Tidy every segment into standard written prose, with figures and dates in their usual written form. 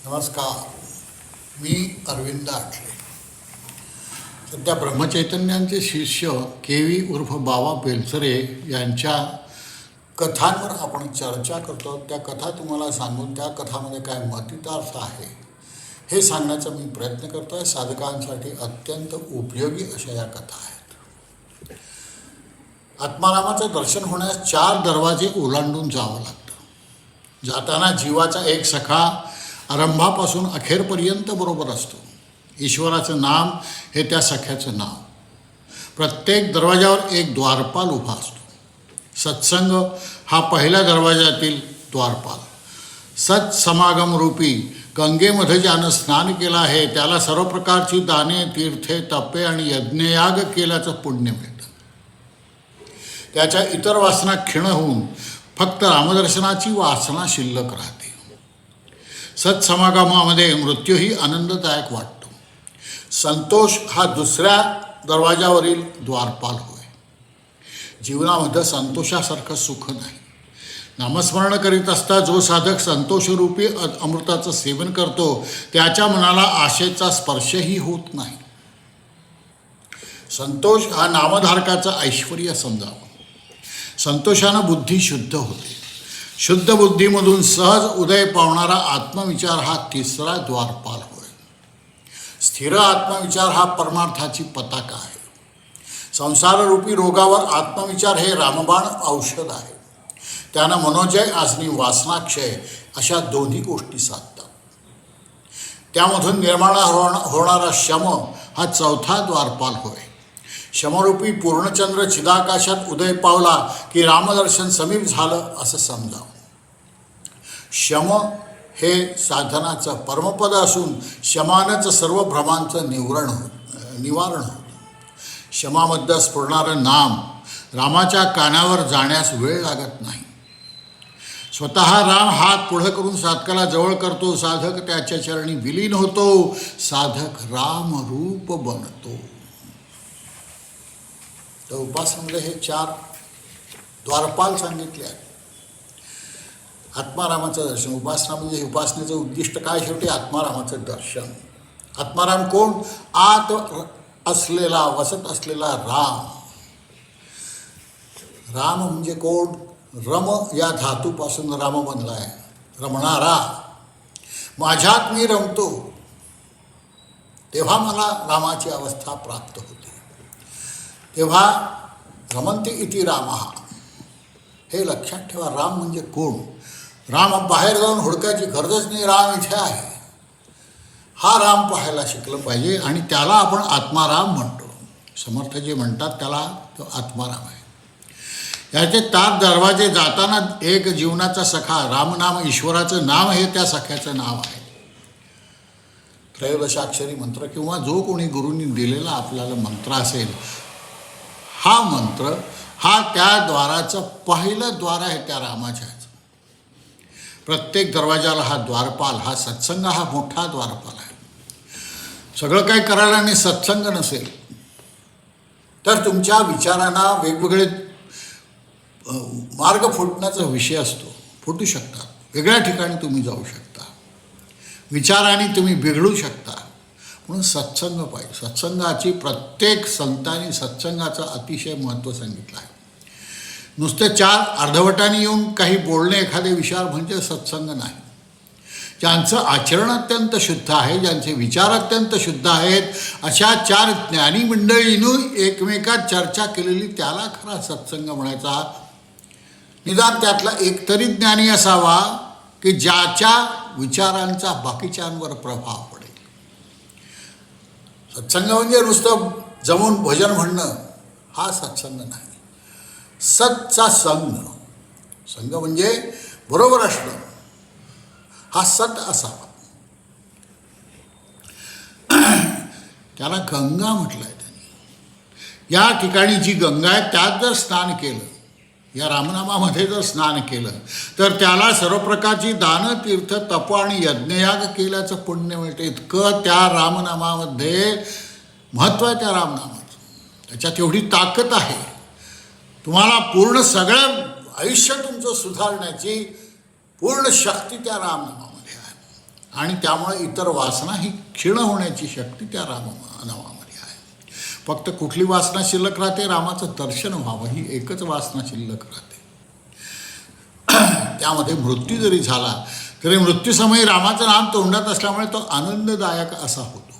नमस्कार. मी अरविंद आठले. सध्या ब्रह्मचैतन्यांचे शिष्य केवी उर्फ बाबा बेलसरे यांच्या कथांवर आपण चर्चा करतो. त्या कथा तुम्हाला सांगून त्या कथामध्ये काय मतितार्थ आहे हे सांगण्याचा मी प्रयत्न करतो आहे. साधकांसाठी अत्यंत उपयोगी अशा या कथा आहेत. आत्मारामाचं दर्शन होण्यास 4 दरवाजे ओलांडून जावं लागतं. जाताना जीवाचा एक सखा आरंभापासून अखेरपर्यंत बरोबर असतो. ईश्वराचं नाम हे त्या सख्याचं नाव. प्रत्येक दरवाजावर एक द्वारपाल उभा असतो. सत्संग हा पहिल्या दरवाजातील द्वारपाल. सत्समागम रूपी गंगेमध्ये ज्यानं स्नान केलं आहे त्याला सर्व प्रकारची दाने, तीर्थे, तपे आणि यज्ञयाग केल्याचं पुण्य मिळतं. त्याच्या इतर वासना क्षीण होऊन फक्त रामदर्शनाची वासना शिल्लक राहते. सत्समागमामध्ये मृत्यूही आनंददायक वाटतो. संतोष हा दुसऱ्या दरवाजावरील द्वारपाल होय. जीवनामध्ये संतोषासारखं सुख नाही. नामस्मरण करीत असता जो साधक संतोषरूपी अमृताचं सेवन करतो त्याच्या मनाला आशेचा स्पर्शही होत नाही. संतोष हा नामधारकाचं ऐश्वर्य समजावं. संतोषानं बुद्धी शुद्ध होते. शुद्ध बुद्धीमधून सहज उदय पावणारा आत्मविचार हा तिसरा द्वारपाल होय. स्थिर आत्मविचार हा परमार्थाची पताका आहे. संसाररूपी रोगावर आत्मविचार हे रामबाण औषध आहे. त्यानं मनोजय आणि वासनाक्षय अशा दोन्ही गोष्टी साधतात. त्यामधून निर्माण होणारा शम हा चौथा द्वारपाल होय. शमरूपी पूर्णचंद्र चिदाकाशात उदय पावला की रामदर्शन समीप झालं असं समजावं. शम हे साधनाचं परमपद असून शमानच सर्व भ्रमांचं निवारण होतं. शमामध्ये स्फुरणारं नाम रामाच्या कानावर जाण्यास वेळ लागत नाही. स्वतः राम हात पुढं करून साधकाला जवळ करतो. साधक त्याच्या चरणी विलीन होतो. साधक रामरूप बनतो. तर उपासनेमध्ये हे 4 द्वारपाल सांगितले आहेत. आत्मारामाचं दर्शन. उपासना म्हणजे उपासनेचं उद्दिष्ट काय? शेवटी आत्मारामाचं दर्शन. आत्माराम कोण? आत असलेला, वसत असलेला राम. राम म्हणजे कोण? रम या धातूपासून राम बनला आहे. रमणारा. माझ्यात मी रमतो तेव्हा मला रामाची अवस्था प्राप्त होते. तेव्हा रमन्ति इति रामः हे लक्षात ठेवा. राम म्हणजे कोण? राम बाहेर जाऊन हुडकायची गरजच नाही. राम इथे आहे. हा राम पाहायला शिकलं पाहिजे आणि त्याला आपण आत्माराम म्हणतो. समर्थ जे म्हणतात त्याला तो आत्माराम आहे. याचे 4 दरवाजे. जाताना एक जीवनाचा सखा रामनाम, ईश्वराचं नाव हे त्या सख्याचं नाव आहे. त्रयोदशाक्षरी मंत्र किंवा जो कोणी गुरूंनी दिलेला आपल्याला मंत्र असेल, हा मंत्र हा त्या द्वाराचं पहिलं द्वार आहे त्या रामाच्या. प्रत्येक दरवाजाला हा द्वारपाल, हा सत्संग हा मोठा द्वारपाल आहे. सगळं काही करायला आणि सत्संग नसेल तर तुमच्या विचारांना वेगवेगळे मार्ग फुटण्याचा विषय असतो. फुटू शकतात. वेगळ्या ठिकाणी तुम्ही जाऊ शकता. विचाराने तुम्ही बिघडू शकता. म्हणून सत्संग पाहिजे. सत्संगाची प्रत्येक संतांनी सत्संगाचं अतिशय महत्त्व सांगितलं आहे. नुसते 4 अर्धवटाने येऊन काही बोलणे एखाद्या विषयावर म्हणजे सत्संग नाही. ज्यांचं आचरण अत्यंत शुद्ध आहे, ज्यांचे विचार अत्यंत शुद्ध आहेत, अशा 4 ज्ञानी मंडळींनी एकमेकात चर्चा केलेली त्याला खरा सत्संग म्हणायचा. निदान त्यातला एक तरी ज्ञानी असावा की ज्याच्या विचारांचा बाकीच्यांवर प्रभाव पडेल. सत्संग म्हणजे नुसतं जमून भजन म्हणणं हा सत्संग नाही. सतचा संग. संग म्हणजे बरोबर असणं. हा सत असावा. त्याला गंगा म्हटलं आहे त्यांनी. या ठिकाणी जी गंगा आहे त्यात जर स्नान केलं, या रामनामामध्ये जर स्नान केलं तर त्याला सर्व प्रकारची दान, तीर्थ, तप आणि यज्ञयाग केल्याचं पुण्य मिळतं. इतकं त्या रामनामामध्ये महत्त्व आहे. त्या रामनामाचं त्याच्यात एवढी ताकद आहे. तुम्हाला पूर्ण सगळं आयुष्य तुमचं सुधारण्याची पूर्ण शक्ती त्या रामनामामध्ये आहे. आणि त्यामुळे इतर वासना ही क्षीण होण्याची शक्ती त्या नावामध्ये आहे. फक्त कुठली वासना शिल्लक राहते? रामाचं दर्शन व्हावं ही एकच वासना शिल्लक राहते. त्यामध्ये मृत्यू जरी झाला तरी मृत्यूसमयी रामाचं नाम तोंडात असल्यामुळे तो आनंददायक असा होतो.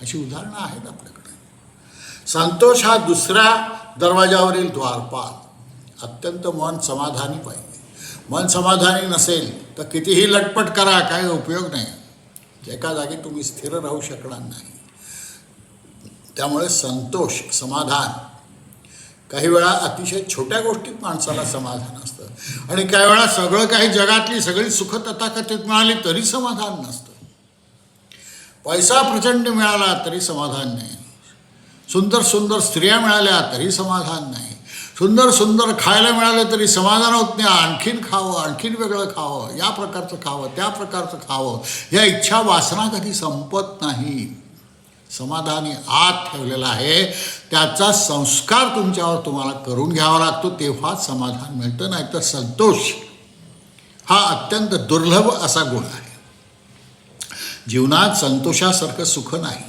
अशी उदाहरणं आहेत आपल्याकडे. संतोष हा दुसऱ्या दरवाजावरील द्वारपाल. अत्यंत मन समाधानी पाहिजे. मन समाधानी नसेल तर कितीही लटपट करा, काही उपयोग नाही. एका जागी तुम्ही स्थिर राहू शकणार नाही. त्यामुळे संतोष, समाधान, काही वेळा अतिशय छोट्या गोष्टीत माणसाला समाधान असतं आणि काही वेळा सगळं काही जगातली सगळी सुख तथाकथित मिळाली तरी समाधान नसतं. पैसा प्रचंड मिळाला तरी समाधान नाही. सुंदर सुंदर स्त्रिया मिळाल्या तरी समाधान नाही. सुंदर सुंदर खायला मिळालं तरी समाधान होत नाही. आणखीन खावं, आणखीन वेगळं खावं, या प्रकारचं खावं, त्या प्रकारचं खावं, या इच्छा वासना कधी संपत नाही. समाधानी आत ठेवलेला आहे त्याचा संस्कार तुमच्यावर तुम्हाला करून घ्यावा लागतो, तेव्हाच समाधान मिळतं. नाही तर संतोष हा अत्यंत दुर्लभ असा गुण आहे. जीवनात संतोषासारखं सुख नाही.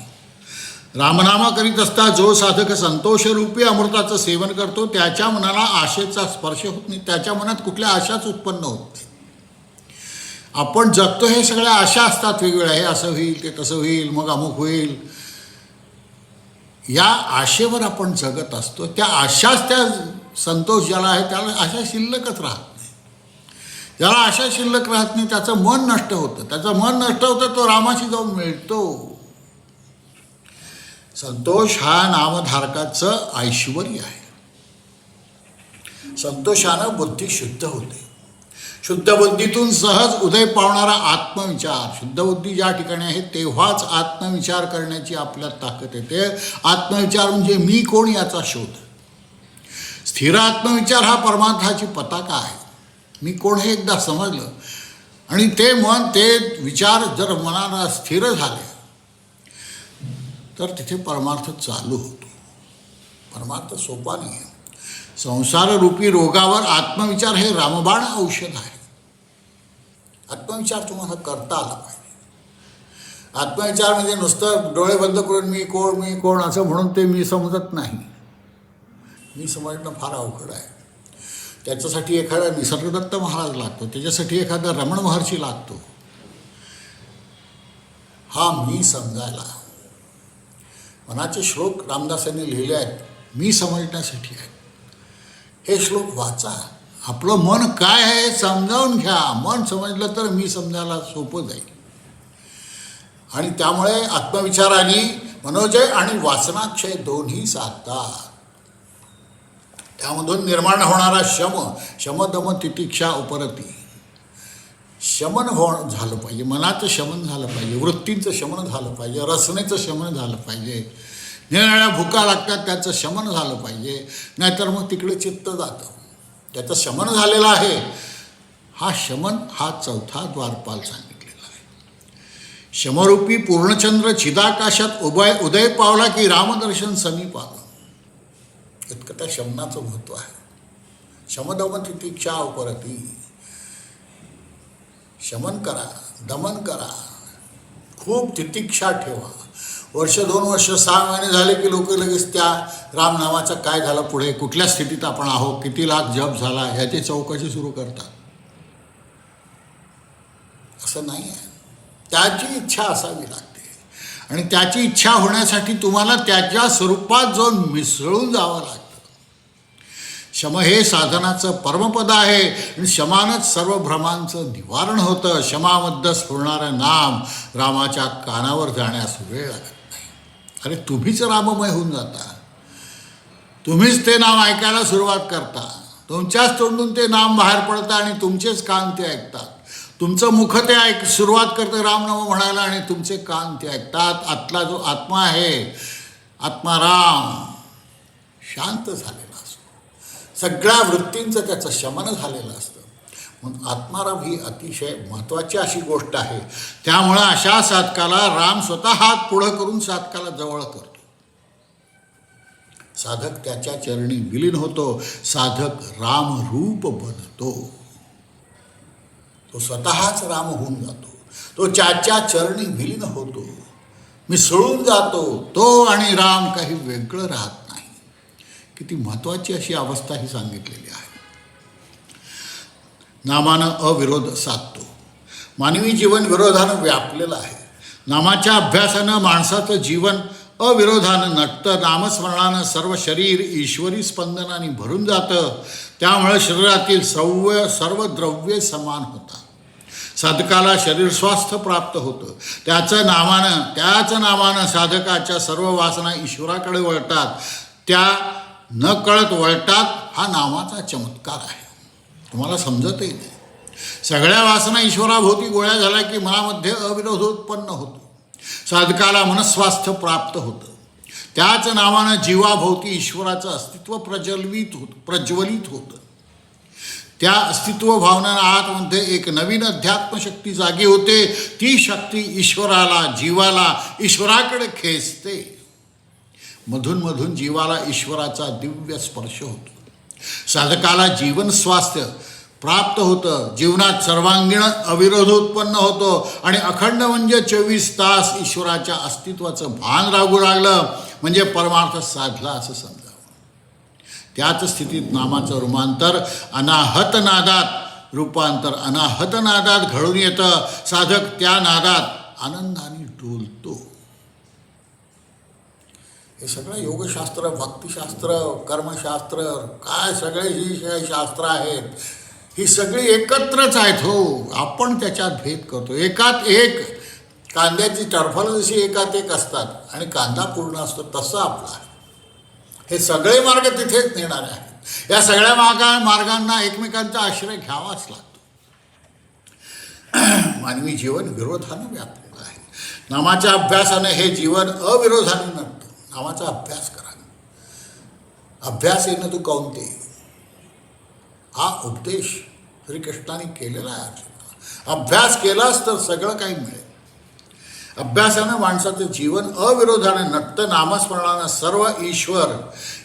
रामनामा करीत असता जो साधक संतोषरूपी अमृताचं सेवन करतो त्याच्या मनाला आशेचा स्पर्श होत नाही. त्याच्या मनात कुठल्या आशाच उत्पन्न होत नाही. आपण जगतो हे सगळ्या आशा असतात वेगवेगळ्या. हे असं होईल, ते तसं होईल, मग अमुक होईल. या आशेवर आपण जगत असतो. त्या आशाच त्या संतोष ज्याला आहे त्याला आशा शिल्लकच राहत नाही. ज्याला आशा शिल्लक राहत नाही त्याचं मन नष्ट होतं. त्याचं मन नष्ट होतं, तो रामाशी जाऊन मिळतो. संतोष हा नामधारकाचं ऐश्वर आहे. संतोषानं बुद्धी शुद्ध होते. शुद्ध बुद्धीतून सहज उदय पावणारा आत्मविचार. शुद्ध बुद्धी ज्या ठिकाणी आहे तेव्हाच आत्मविचार करण्याची आपल्यात ताकद येते. आत्मविचार म्हणजे मी कोण याचा शोध. स्थिर आत्मविचार हा परमार्थाची पताका आहे. मी कोण हे एकदा समजलं आणि ते मन, ते विचार जर मनाला स्थिर झाले तर तिथे परमार्थ चालू होतो. परमार्थ सोपा नाही आहे. संसाररूपी रोगावर आत्मविचार हे रामबाण औषध आहे. आत्मविचार तुम्हाला करता आला पाहिजे. आत्मविचार म्हणजे नुसतं डोळे बंद करून मी कोण, मी कोण असं म्हणून ते मी समजत नाही. मी समजणं फार अवघड आहे. त्याच्यासाठी एखादा निसर्गदत्त महाराज लागतो, त्याच्यासाठी एखादा रमण महर्षी लागतो. हा मी समजायला. मनाचे श्लोक रामदासांनी लिहिले आहेत, मी समजण्यासाठी आहेत. हे श्लोक वाचा. आपलं मन काय आहे हे समजावून घ्या. मन समजलं तर मी समजायला सोपं जाईल. आणि त्यामुळे आत्मविचाराने मनोजय आणि वासनाक्षय दोन्ही साधतात. त्यामधून निर्माण होणारा शमदम तितिक्षा उपरती. शमन झालं पाहिजे. मनाचं शमन झालं पाहिजे, वृत्तींचं शमन झालं पाहिजे, रसनेचं शमन झालं पाहिजे. निरनिळ्या भुका लागतात त्याचं शमन झालं पाहिजे. नाहीतर मग तिकडे चित्त जातं. त्याचं शमन झालेलं आहे. हा शमन हा चौथा द्वारपाल सांगितलेला आहे. शमरूपी पूर्णचंद्र चिदाकाशात उदय पावला की रामदर्शन समीप आलं. इतकं त्या शमनाचं महत्त्व आहे. शमदम तितिक्षा उपरती. शमन करा, दमन करा, खूप तितिक्षा ठेवा. वर्ष, 2 वर्ष, 6 महिने झाले की लोक लगेच त्या रामनामाचं काय झालं पुढे, कुठल्या स्थितीत आपण आहोत, किती लाख जप झाला ह्याची चौकशी सुरू करतात. असं नाही आहे. त्याची इच्छा असावी लागते आणि त्याची इच्छा होण्यासाठी तुम्हाला त्याच्या स्वरूपात जाऊन मिसळून जावं लागतं. शम हे साधनाचं परमपद आहे आणि शमानच सर्व भ्रमांचं निवारण होतं. शमामध्ये स्फुरणारं नाम रामाच्या कानावर जाण्यास वेळ लागत नाही. अरे तुम्हीच राममय होऊन जाता. तुम्हीच ते नाम ऐकायला सुरुवात करता. तुमच्याच तोंडून ते नाम बाहेर पडतं आणि तुमचेच कान ते ऐकतात. तुमचं मुख ते सुरुवात करतं रामनाम म्हणायला आणि तुमचे कान ते ऐकतात. आतला जो आत्मा आहे, आत्माराम शांत झालेला असतो. सगळ्या वृत्तींचं त्याचं शमन झालेलं असतं. म्हणून आत्माराम ही अतिशय महत्त्वाची अशी गोष्ट आहे. त्यामुळं अशा साधकाला राम स्वतः हात पुढं करून साधकाला जवळ करतो. साधक त्याच्या चरणी विलीन होतो. साधक रामरूप बनतो. तो स्वतःच राम होऊन जातो. तो त्याच्या चरणी विलीन होतो, मिसळून जातो तो आणि राम काही वेगळं राहत नाही. किती महत्त्वाची अशी अवस्था ही सांगितलेली आहे. नामानं अविरोध साधतो. मानवी जीवन विरोधानं व्यापलेलं आहे. नामाच्या अभ्यासानं माणसाचं जीवन अविरोधानं नटतं. नामस्मरणानं सर्व शरीर ईश्वरी स्पंदनाने भरून जातं. त्यामुळे शरीरातील सर्व द्रव्ये समान होतात. साधकाला शरीर स्वास्थ्य प्राप्त होतं. त्याच नामानं साधकाच्या सर्व वासना ईश्वराकडे वळतात. त्या न कळत वळतात. हा नामाचा चमत्कार आहे. तुम्हाला समजतही नाही. सगळ्या वासना ईश्वराभोवती गोळ्या झाल्या की मनामध्ये अविरोध उत्पन्न होतो. साधकाला मनस्वास्थ्य प्राप्त होतं. त्याच नामानं जीवाभोवती ईश्वराचं अस्तित्व प्रज्वलित होतं. त्या अस्तित्व भावनेनं आतमध्ये एक नवीन अध्यात्मशक्ती जागी होते. ती शक्ती जीवाला ईश्वराकडे खेचते. मधून जीवाला ईश्वराचा दिव्य स्पर्श होतो. साधकाला जीवन स्वास्थ्य प्राप्त होतं. जीवनात सर्वांगीण अविरोध उत्पन्न होतो आणि अखंड म्हणजे 24 तास ईश्वराच्या अस्तित्वाचं भान लागू लागलं म्हणजे परमार्थ साधला असं समजावं. त्याच स्थितीत नामाचं अनाहत नादात घडून येतं. साधक त्या नादात आनंदाने डोलतो. हे सगळं योगशास्त्र, भक्तिशास्त्र, कर्मशास्त्र, काय सगळे ही शास्त्र आहेत, ही सगळी एकत्रच आहेत. हो, आपण त्याच्यात भेद करतो. एकात एक कांद्याची टरफलं जशी एकात एक असतात आणि कांदा पूर्ण असतो तसं आपला आहे. हे सगळे मार्ग तिथेच नेणारे आहेत. या सगळ्या मार्गांना एकमेकांचा आश्रय घ्यावाच लागतो. मानवी जीवन विरोधाने व्यापलेलं आहे. नामाच्या अभ्यासाने हे जीवन अविरोधाने नटतं. नामाचा अभ्यास करा. अभ्यास येणं तू कौंते, हा उपदेश श्रीकृष्णाने केलेला आहे अर्जुनाला. अभ्यास केलास तर सगळं काही मिळेल. अभ्यासानं माणसाचं जीवन अविरोधाने नटतं. नामस्मरणानं सर्व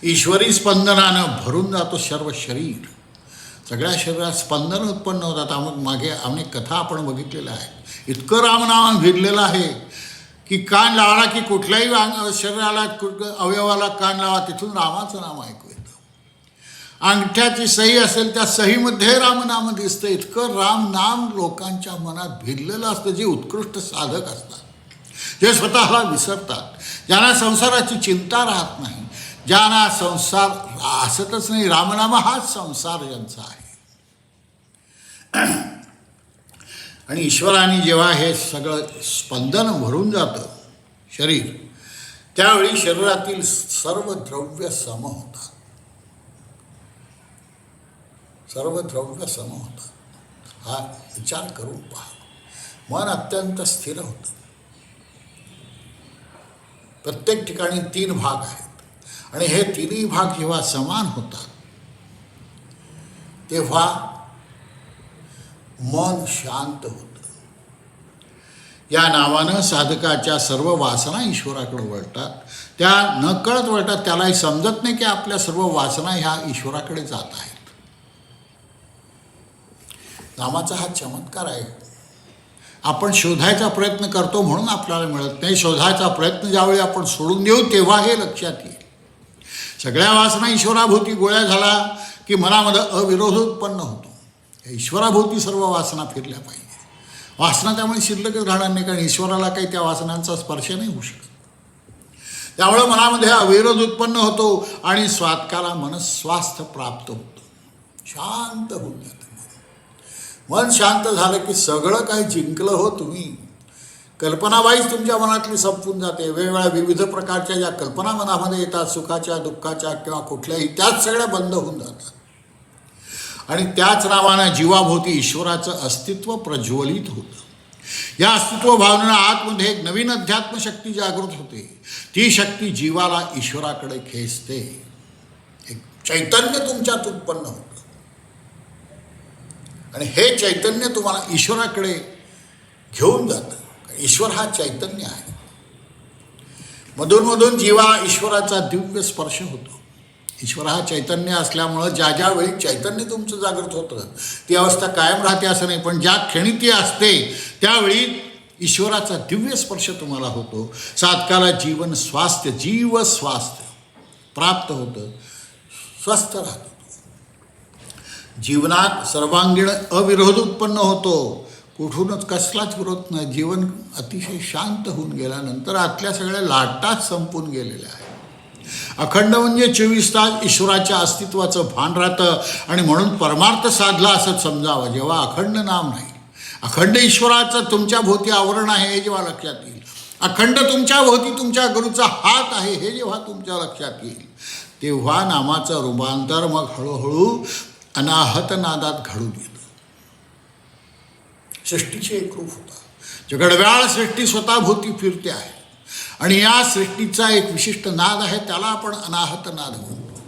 ईश्वरी स्पंदनानं भरून जातो सर्व शरीर. सगळ्या शरीरात स्पंदन उत्पन्न होतात. मागे अनेक कथा आपण बघितलेल्या आहेत. इतकं रामनाम भिरलेलं आहे की कान लावला की कुठल्याही शरीराला अवयवाला कान लावा, तिथून रामाचं नाम ऐकू येतं. अंगठ्याची सही असेल त्या सहीमध्ये रामनाम दिसतं. इतकं रामनाम लोकांच्या मनात भिरलेलं असतं. जे उत्कृष्ट साधक असतात, जे स्वतःला विसरतात, ज्यांना संसाराची चिंता राहत नाही, ज्यांना संसार असतच नाही. रामनाम हाच संसार ज्यांचा आहे. आणि ईश्वराने जेव्हा हे सगळं स्पंदन भरून जातं शरीर, त्यावेळी शरीरातील सर्व द्रव्य सम होतात. हा विचार करून पहा. मन अत्यंत स्थिर होतं. प्रत्येक ठिकाणी 3 भाग आहेत आणि हे 3ही भाग जेव्हा समान होतात तेव्हा मन शांत होतं. या नावानं साधकाच्या सर्व वासना ईश्वराकडे वळतात. त्या नकळत वळतात. त्यालाही समजत नाही की आपल्या सर्व वासना ह्या ईश्वराकडे जात आहेत. नामाचा हा चमत्कार आहे. आपण शोधायचा प्रयत्न करतो म्हणून आपल्याला मिळत नाही. शोधायचा प्रयत्न ज्यावेळी आपण सोडून देऊ तेव्हा हे लक्षात येईल. सगळ्या वासना ईश्वराभोवती गोळ्या झाला की मनामध्ये अविरोध उत्पन्न होतो. ईश्वराभोवती सर्व वासना फिरल्या पाहिजे. वासना त्यामुळे शिल्लकच राहणार नाही, कारण ईश्वराला काही त्या वासनांचा स्पर्श नाही होऊ शकत. त्यामुळे मनामध्ये अविरोध उत्पन्न होतो आणि स्वात्काला मनस्वास्थ्य प्राप्त होतं. शांत होऊन जातं. मन शांत झालं की सगळं काही जिंकलं हो तुम्ही. कल्पनाबाईच तुमच्या मनातली संपून जाते. वेगवेगळ्या विविध प्रकारच्या ज्या कल्पना मनामध्ये येतात, सुखाच्या, दुःखाच्या किंवा कुठल्याही, त्याच सगळ्या बंद होऊन जातात. आणि त्याच नावानं जीवाभोवती ईश्वराचं अस्तित्व प्रज्वलित होतं. या अस्तित्व भावनेनं आतमध्ये एक नवीन अध्यात्मशक्ती जागृत होते. ती शक्ती जीवाला ईश्वराकडे खेचते. एक चैतन्य तुमच्यात उत्पन्न होतं आणि हे चैतन्य तुम्हाला ईश्वराकडे घेऊन जातं. ईश्वर हा चैतन्य आहे. मधून जीवा ईश्वराचा दिव्य स्पर्श होतो. ईश्वर हा चैतन्य असल्यामुळं ज्या ज्या वेळी चैतन्य तुमचं जागृत होतं ती अवस्था कायम राहते असं नाही, पण ज्या क्षणी ती असते त्यावेळी ईश्वराचा दिव्य स्पर्श तुम्हाला होतो. साधकाला जीवन स्वास्थ्य जीव स्वास्थ्य प्राप्त होतं, स्वस्थ राहतो. जीवनात सर्वांगीण अविरोध उत्पन्न होतो, कुठूनच कसलाच विरोध नाही. जीवन अतिशय शांत होऊन गेल्यानंतर आतल्या सगळ्या लाटाच संपून गेलेल्या आहेत. अखंड म्हणजे 24 तास ईश्वराच्या अस्तित्वाचं भान राहतं आणि म्हणून परमार्थ साधला असं समजावं. जेव्हा अखंड नाम नाही, अखंड ईश्वराचं तुमच्या भोवती आवरण आहे हे जेव्हा लक्षात येईल, अखंड तुमच्या भोवती तुमच्या गुरुचा हात आहे हे जेव्हा तुमच्या लक्षात येईल, तेव्हा नामाचं रूपांतर मग हळूहळू अनाहत नादात घडून येतं. सृष्टीचे एक रूप होता. जगडव्याळ सृष्टी स्वतःभोवती फिरते आहे आणि या सृष्टीचा एक विशिष्ट नाद आहे, त्याला आपण अनाहत नाद म्हणतो.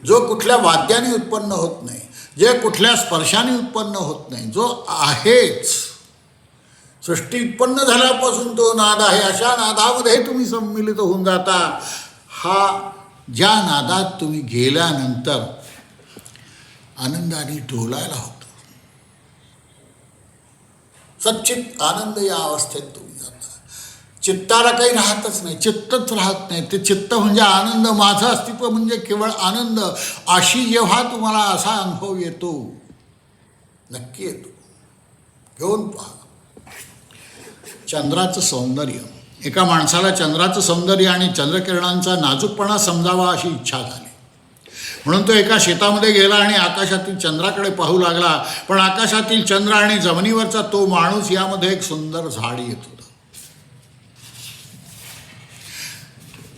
जो कुठल्या वाद्याने उत्पन्न होत नाही, जे कुठल्या स्पर्शाने उत्पन्न होत नाही, जो आहेच. सृष्टी उत्पन्न झाल्यापासून तो नाद आहे, अशा नादामध्ये तुम्ही सम्मिलित होऊन जाता. हा ज्या नादात तुम्ही गेल्यानंतर आनंदाने डोलायला होतं. सच्चित आनंद या अवस्थेत तुम्ही जाता. चित्ताला काही राहतच नाही, चित्तच राहत नाही. ते चित्त म्हणजे आनंद, माझं अस्तित्व म्हणजे केवळ आनंद. अशी जेव्हा तुम्हाला असा अनुभव येतो, नक्की येतो, घेऊन पहा. चंद्राचं सौंदर्य, एका माणसाला चंद्राचं सौंदर्य आणि चंद्रकिरणांचा नाजूकपणा समजावा अशी इच्छा झाली, म्हणून तो एका शेतामध्ये गेला आणि आकाशातील चंद्राकडे पाहू लागला. पण आकाशातील चंद्र आणि जमिनीवरचा तो माणूस यामध्ये एक सुंदर झाड येत होतं.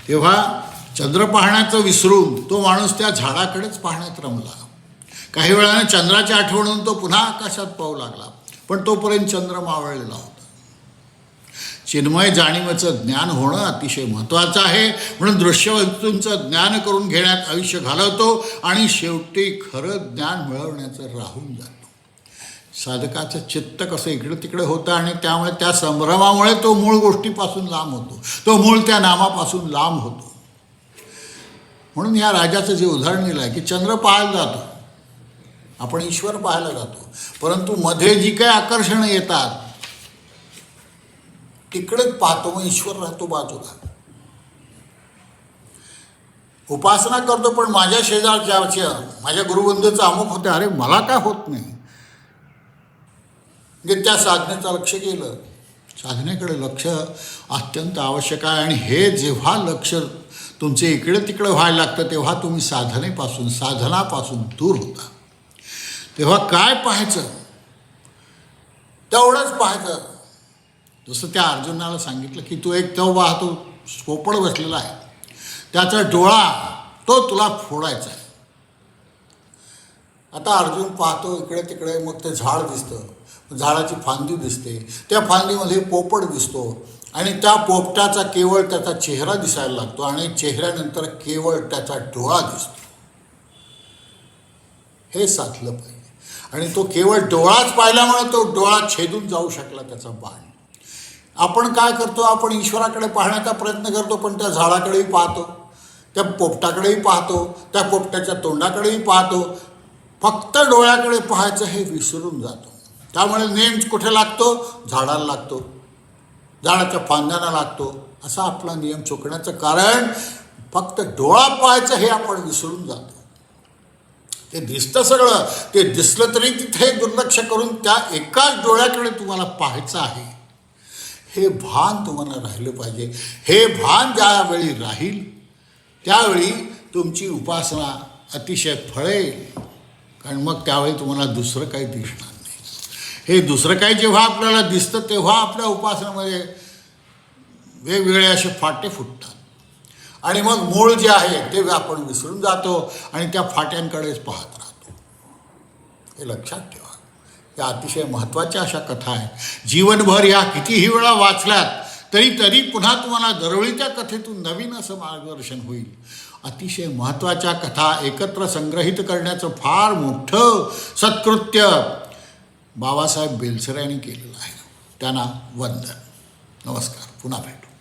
तेव्हा चंद्र पाहण्याचं विसरून तो माणूस त्या झाडाकडेच पाहण्यात रमला. काही वेळाने चंद्राची आठवण होऊन तो पुन्हा आकाशात पाहू लागला, पण तोपर्यंत चंद्र मावळलेला होता. चिन्मय जाणीवेचं ज्ञान होणं अतिशय महत्त्वाचं आहे, म्हणून दृश्य वस्तूंचं ज्ञान करून घेण्यात आयुष्य घालवतो आणि शेवटी खरं ज्ञान मिळवण्याचं राहून जातो. साधकाचं चित्त कसं इकडे तिकडे होतं आणि त्यामुळे त्या संभ्रमामुळे तो मूळ गोष्टीपासून लांब होतो, तो मूळ त्या नामापासून लांब होतो. म्हणून या राजाचं जे उदाहरण दिलं आहे की चंद्र पाहायला जातो, आपण ईश्वर पाहायला जातो, परंतु मध्ये जी काही आकर्षणं येतात तिकडेच पाहतो, मग ईश्वर राहतो बाजूला. उपासना करतो, पण माझ्या शेजारच्या माझ्या गुरुबंधूचं अमुक होते, अरे मला काय होत नाही. म्हणजे त्या साधनेचं लक्ष गेलं. साधनेकडे लक्ष अत्यंत आवश्यक आहे आणि हे जेव्हा लक्ष तुमचे इकडे तिकडे व्हायला लागतं तेव्हा तुम्ही साधनापासून दूर होता. तेव्हा काय पाहायचं, तेवढंच पाहायचं. जसं त्या अर्जुनाला सांगितलं की तू एक तो पाहतो पोपट बसलेला आहे, त्याचा डोळा तो तुला फोडायचा आहे. आता अर्जुन पाहतो इकडे तिकडे, मग ते झाड दिसतं, झाडाची फांदी दिसते, त्या फांदीमध्ये पोपट दिसतो आणि त्या पोपटाचा केवळ त्याचा चेहरा दिसायला लागतो आणि चेहऱ्यानंतर केवळ त्याचा डोळा दिसतो. हे साधलं पाहिजे आणि तो केवळ डोळाच पाहिल्यामुळे तो डोळा छेदून जाऊ शकला त्याचा बाण. आपण काय करतो, आपण ईश्वराकडे पाहण्याचा प्रयत्न करतो, पण त्या झाडाकडेही पाहतो, त्या पोपटाकडेही पाहतो, त्या पोपटाच्या तोंडाकडेही पाहतो, फक्त डोळ्याकडे पाहायचं हे विसरून जातो. त्यामुळे नेम कुठे लागतो, झाडाला लागतो, झाडाच्या फांद्यांना लागतो. असा आपला नियम चुकण्याचं कारण फक्त डोळा पाहायचं हे आपण विसरून जातो. ते दिसतं सगळं, ते दिसलं तरी तिथे दुर्लक्ष करून त्या एकाच डोळ्याकडे तुम्हाला पाहायचं आहे, हे भान तुम्हाला राहिलं पाहिजे. हे भान ज्यावेळी राहील त्यावेळी तुमची उपासना अतिशय फळेल, कारण मग त्यावेळी तुम्हाला दुसरं काही दिसणार नाही. हे दुसरं काही जेव्हा आपल्याला दिसतं तेव्हा आपल्या उपासनेमध्ये वेगवेगळे असे फाटे फुटतात आणि मग मूळ जे आहे ते आपण विसरून जातो आणि त्या फाट्यांकडेच पाहत राहतो. हे लक्षात ठेवा. या अतिशय महत्त्वाच्या अशा कथा आहेत. जीवनभर या कितीही वेळा वाचल्यात तरी पुन्हा तुम्हाला दरवळीच्या कथेतून नवीन असं मार्गदर्शन होईल. अतिशय महत्त्वाच्या कथा एकत्र संग्रहित करण्याचं फार मोठं सत्कृत्य बाबासाहेब बेलसरे यांनी केलेलं आहे. त्यांना वंदन. नमस्कार. पुन्हा भेटू.